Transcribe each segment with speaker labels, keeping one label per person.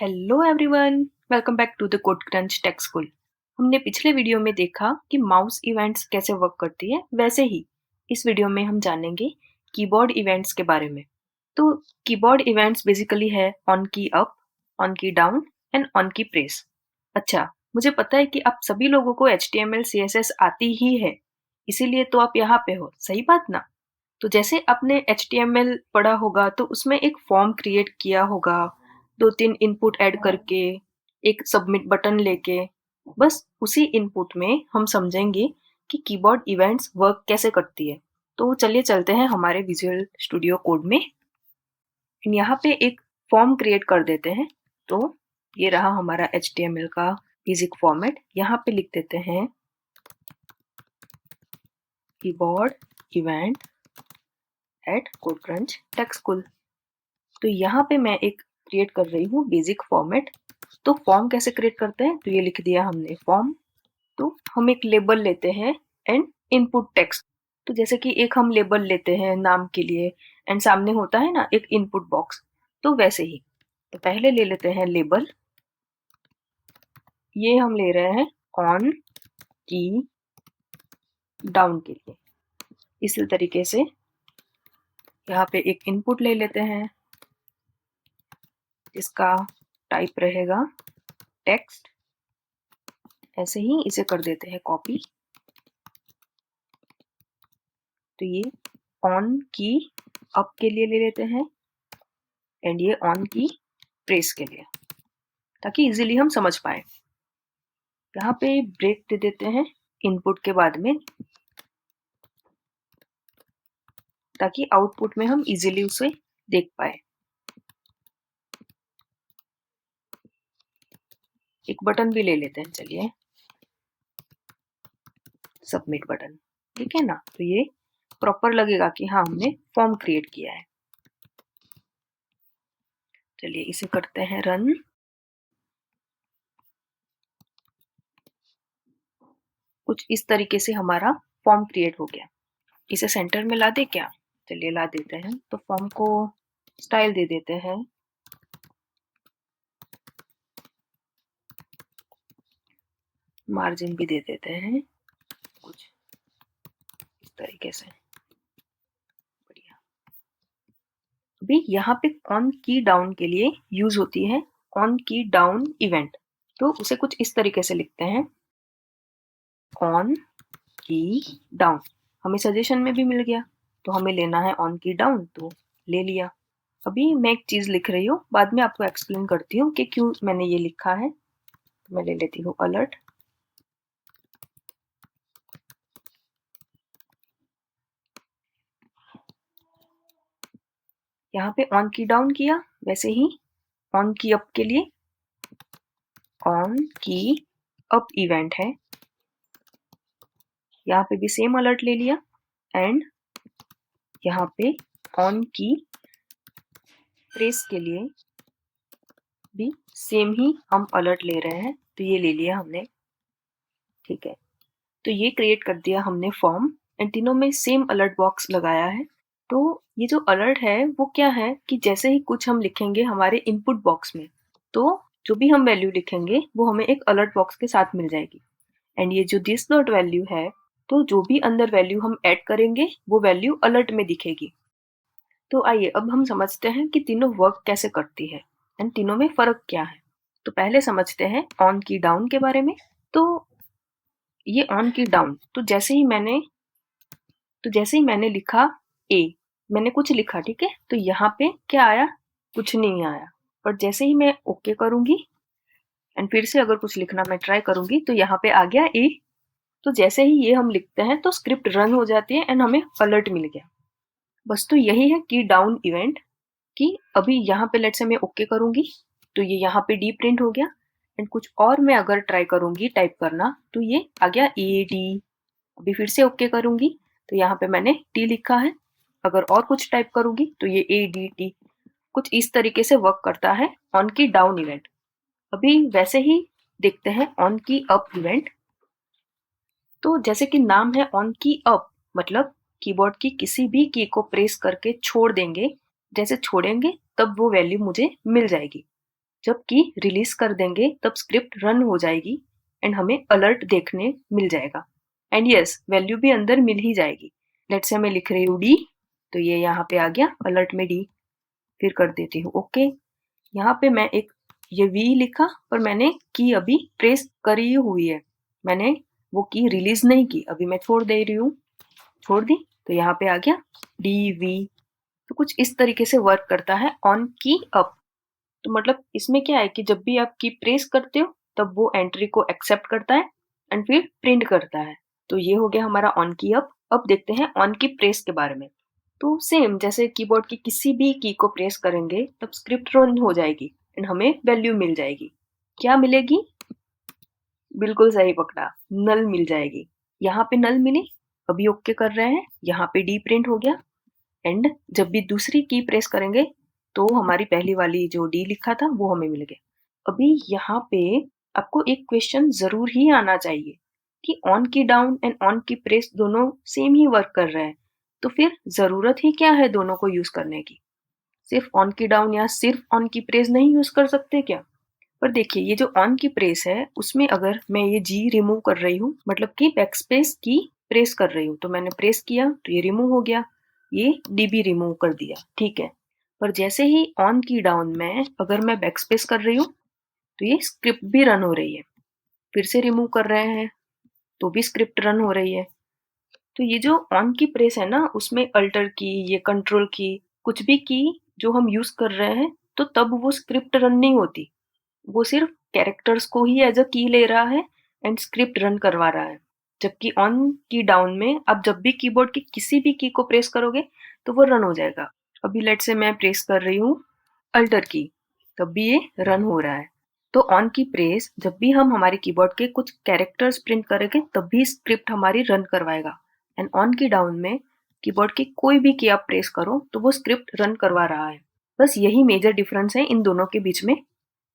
Speaker 1: Hello everyone, welcome back to the code crunch tech school. हमने पिछले video में देखा कि माउस इवेंट्स कैसे वर्क करती है, वैसे ही इस वीडियो में हम जानेंगे कीबोर्ड इवेंट्स के बारे में। तो कीबोर्ड इवेंट्स बेसिकली है ऑन की अप, ऑन की डाउन एंड ऑन की प्रेस। अच्छा, मुझे पता है कि आप सभी लोगों को HTML CSS आती ही है, इसीलिए तो आप यहाँ पे हो, सही बात ना? तो जैसे आपने HTML पढ़ा होगा तो उसमें एक फॉर्म क्रिएट किया होगा, 2-3 इनपुट ऐड करके, एक सबमिट बटन लेके। बस उसी इनपुट में हम समझेंगे कि कीबोर्ड इवेंट्स वर्क कैसे करती है। तो चलिए चलते हैं हमारे विजुअल स्टूडियो कोड में। यहाँ पे एक फॉर्म क्रिएट कर देते हैं। तो ये रहा हमारा HTML का बेसिक फॉर्मेट। यहाँ पे लिख देते हैं keyboard event at Codecrunch tech school. तो यहाँ पे मैं एक क्रिएट कर रही हूँ बेसिक फॉर्मेट। तो फॉर्म कैसे क्रिएट करते हैं, तो ये लिख दिया हमने फॉर्म। तो हम एक लेबल लेते हैं एंड इनपुट टेक्स्ट। तो जैसे कि एक हम लेबल लेते हैं नाम के लिए एंड सामने होता है ना एक इनपुट बॉक्स, तो वैसे ही। तो पहले ले लेते हैं लेबल। ये हम ले रहे हैं ऑन की डाउन के लिए। इसी तरीके से यहाँ पे एक इनपुट ले लेते हैं जिसका टाइप रहेगा टेक्स्ट। ऐसे ही इसे कर देते हैं कॉपी। तो ये ऑन की अप के लिए ले लेते हैं एंड ये ऑन की प्रेस के लिए, ताकि इजीली हम समझ पाए। यहाँ पे ब्रेक दे देते हैं इनपुट के बाद में, ताकि आउटपुट में हम इजीली उसे देख पाए। एक बटन भी ले लेते हैं, चलिए सबमिट बटन, ठीक है ना। तो ये प्रॉपर लगेगा कि हाँ हमने फॉर्म क्रिएट किया है। चलिए इसे करते हैं रन। कुछ इस तरीके से हमारा फॉर्म क्रिएट हो गया। इसे सेंटर में ला दे क्या? चलिए ला देते हैं। तो फॉर्म को स्टाइल दे देते हैं, मार्जिन भी दे देते हैं कुछ इस तरीके से। बढ़िया। अभी यहाँ पे ऑन की डाउन के लिए यूज होती है ऑन की डाउन इवेंट। तो उसे कुछ इस तरीके से लिखते हैं ऑन की डाउन। हमें सजेशन में भी मिल गया, तो हमें लेना है ऑन की डाउन, तो ले लिया। अभी मैं एक चीज लिख रही हूँ, बाद में आपको एक्सप्लेन करती हूँ कि क्यों मैंने ये लिखा है। मैं ले लेती हूँ अलर्ट। यहाँ पे ऑन की डाउन किया, वैसे ही ऑन की अप के लिए ऑन की अप इवेंट है। यहाँ पे भी सेम अलर्ट ले लिया एंड यहाँ पे ऑन की प्रेस के लिए भी सेम ही हम अलर्ट ले रहे हैं। तो ये ले लिया हमने, ठीक है। तो ये क्रिएट कर दिया हमने फॉर्म एंड तीनों में सेम अलर्ट बॉक्स लगाया है। तो ये जो अलर्ट है वो क्या है कि जैसे ही कुछ हम लिखेंगे हमारे इनपुट बॉक्स में, तो जो भी हम वैल्यू लिखेंगे वो हमें एक अलर्ट बॉक्स के साथ मिल जाएगी। एंड ये जो दिस डॉट वैल्यू है, तो जो भी अंदर वैल्यू हम ऐड करेंगे वो वैल्यू अलर्ट में दिखेगी। तो आइए अब हम समझते हैं कि तीनों वर्क कैसे करती है एंड तीनों में फर्क क्या है। तो पहले समझते हैं ऑन की डाउन के बारे में। तो ये ऑन की डाउन, तो जैसे ही मैंने लिखा ए, मैंने कुछ लिखा, ठीक है। तो यहाँ पे क्या आया? कुछ नहीं आया। पर जैसे ही मैं ओके करूंगी एंड फिर से अगर कुछ लिखना मैं ट्राई करूंगी, तो यहाँ पे आ गया ए। तो जैसे ही ये हम लिखते हैं तो स्क्रिप्ट रन हो जाती है एंड हमें अलर्ट मिल गया। बस तो यही है की डाउन इवेंट कि अभी यहाँ पे लेट से मैं ओके करूंगी तो ये यहाँ पे डी प्रिंट हो गया एंड कुछ और मैं अगर ट्राई करूंगी टाइप करना तो ये आ गया ए डी। अभी फिर से ओके करूंगी तो यहाँ पे मैंने टी लिखा है। अगर और कुछ टाइप करूंगी तो ये ए डी टी। कुछ इस तरीके से वर्क करता है ऑन की डाउन इवेंट। अभी वैसे ही देखते हैं ऑन की अप इवेंट। तो जैसे कि नाम है ऑन की अप, मतलब कीबोर्ड की किसी भी की को प्रेस करके छोड़ देंगे, जैसे छोड़ेंगे तब वो वैल्यू मुझे मिल जाएगी। जब की रिलीज कर देंगे तब स्क्रिप्ट रन हो जाएगी एंड हमें अलर्ट देखने मिल जाएगा। एंड यस, वैल्यू भी अंदर मिल ही जाएगी। लेट्स से मैं लिख रही हूँ डी, तो ये यहाँ पे आ गया अलर्ट में डी। फिर कर देती हूँ ओके। यहाँ पे मैं एक ये वी लिखा पर मैंने की अभी प्रेस करी हुई है, मैंने वो की रिलीज नहीं की, अभी मैं छोड़ दे रही हूँ, छोड़ दी तो यहाँ पे आ गया डी वी। तो कुछ इस तरीके से वर्क करता है ऑन की अप। तो मतलब इसमें क्या है कि जब भी आप की प्रेस करते हो तब वो एंट्री को एक्सेप्ट करता है एंड फिर प्रिंट करता है। तो ये हो गया हमारा ऑन की अप। अब देखते हैं ऑन की प्रेस के बारे में। तो सेम जैसे कीबोर्ड की किसी भी की को प्रेस करेंगे तब स्क्रिप्ट रन हो जाएगी एंड हमें वैल्यू मिल जाएगी। क्या मिलेगी? बिल्कुल सही पकड़ा, नल मिल जाएगी। यहाँ पे नल मिली, अभी ओके कर रहे हैं, यहाँ पे डी प्रिंट हो गया एंड जब भी दूसरी की प्रेस करेंगे तो हमारी पहली वाली जो डी लिखा था वो हमें मिल गया। अभी यहाँ पे आपको एक क्वेश्चन जरूर ही आना चाहिए कि ऑन की डाउन एंड ऑन की प्रेस दोनों सेम ही वर्क कर रहे हैं, तो फिर जरूरत ही क्या है दोनों को यूज करने की? सिर्फ ऑन की डाउन या सिर्फ ऑन की प्रेस नहीं यूज कर सकते क्या? पर देखिए ये जो ऑन की प्रेस है उसमें अगर मैं ये जी रिमूव कर रही हूँ, मतलब कि बैकस्पेस की प्रेस कर रही हूँ, तो मैंने प्रेस किया तो ये रिमूव हो गया, ये डी भी रिमूव कर दिया, ठीक है। पर जैसे ही ऑन की डाउन में अगर मैं बैकस्पेस कर रही हूँ तो ये स्क्रिप्ट भी रन हो रही है, फिर से रिमूव कर रहे हैं तो भी स्क्रिप्ट रन हो रही है। तो ये जो ऑन की प्रेस है ना उसमें अल्टर की, ये कंट्रोल की, कुछ भी की जो हम यूज कर रहे हैं तो तब वो स्क्रिप्ट रन नहीं होती, वो सिर्फ कैरेक्टर्स को ही एज अ की ले रहा है एंड स्क्रिप्ट रन करवा रहा है। जबकि ऑन की डाउन में आप जब भी कीबोर्ड की किसी भी की को प्रेस करोगे तो वो रन हो जाएगा। अभी लेट से मैं प्रेस कर रही हूँ अल्टर की, तब भी ये रन हो रहा है। तो ऑन की प्रेस जब भी हम हमारे कीबोर्ड के कुछ कैरेक्टर्स प्रिंट करेंगे तब भी स्क्रिप्ट हमारी रन करवाएगा। एंड ऑन की डाउन में कीबोर्ड की कोई भी की आप प्रेस करो तो वो स्क्रिप्ट रन करवा रहा है। बस यही मेजर डिफरेंस है इन दोनों के बीच में।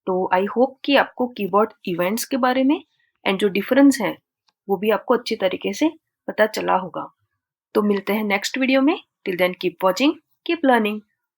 Speaker 1: तो आई होप कि आपको कीबोर्ड इवेंट्स के बारे में एंड जो डिफरेंस है वो भी आपको अच्छी तरीके से पता चला होगा। तो मिलते हैं नेक्स्ट वीडियो में। Till then keep watching, keep learning.